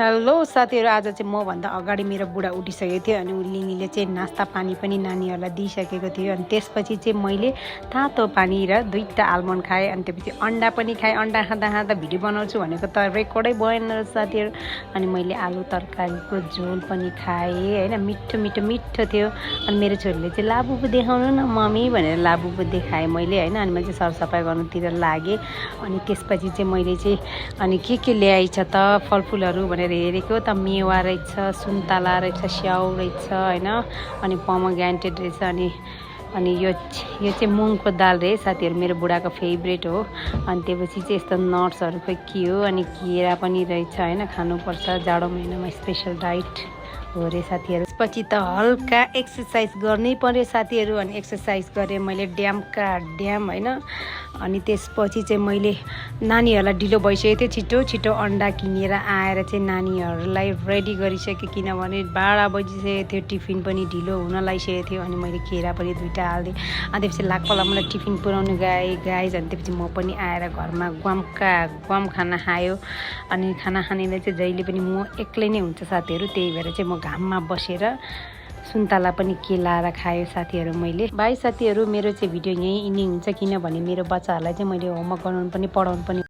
Hello साथीहरु, आज चाहिँ म भन्दा अगाडि मेरो बुढा उठिसकेको थियो अनि लिनीले चाहिँ नास्ता पानी पनि नानीहरूलाई दिइसकेको थियो। अनि त्यसपछि चाहिँ मैले तातो पानी र 2टा आलमन्ड खाएँ। अनि त्यसपछि अन्डा पनि खाएँ। अन्डा खाँदा खाँदा भिडियो बनाउँछु भनेको त रेकर्डै भएन साथीहरु। अनि मैले आलु तरकारीको झोल पनि खाएँ हैन, मिठो थियो। अनि मेरो छोरीले चाहिँ लाबुबु देखाउनु न मम्मी भनेर लाबुबु देखाएँ मैले हैन। अनि मैले चाहिँ सरसफाइ गर्नुतिर लागेँ। अनि त्यसपछि चाहिँ मैले चाहिँ अनि के ल्याइछ त फलफुलहरू भनेर हेरेको त मेवा रहेछ, सुन्तला रहेछ, स्याउ रहेछ हैन, अनि पोमोग्रेनेट रहेछ। अनि यो चाहिँ मुङको दाल रे साथीहरु, मेरो बुढाको फेभरेट हो। अनि त्यसपछि चाहिँ यस्तो नट्सहरू खोइ के हो। अनि केरा पनि रहेछ हैन, खानुपर्छ जाडो महिनामा स्पेशल डाइट हो रे साथीहरु। त्यसपछि त हल्का एक्सर्साइज गर्नै पर्यो साथीहरु। अनि एक्सर्साइज गरेँ मैले ड्याम हैन। अनि त्यसपछि चाहिँ मैले नानीहरूलाई ढिलो भइसकेको थियो, छिटो अन्डा किनेर आएर चाहिँ नानीहरूलाई रेडी गरिसकेँ, किनभने 12 बजिसकेको थियो, टिफिन पनि ढिलो हुन लागिसकेको थियो। अनि मैले केरा पनि 2टा हालिदिएँ। अनि त्यसपछि लाकपला मलाई टिफिन पुऱ्याउनु गाइज। अनि त्यसपछि म पनि आएर घरमा ग्वाम खाना खायो। अनि खाना खानेलाई चाहिँ जहिले पनि म एक्लै नै हुन्छ साथीहरु, त्यही भएर चाहिँ म घाममा बसेर सुन्तला पनि केलाएर खायो साथीहरु मैले। बाइ साथीहरु, मेरो चाहिँ भिडियो यहीँ इन्डिङ हुन्छ, किनभने मेरो बच्चाहरूलाई चाहिँ मैले होमवर्क गराउनु पनि पढाउनु पनि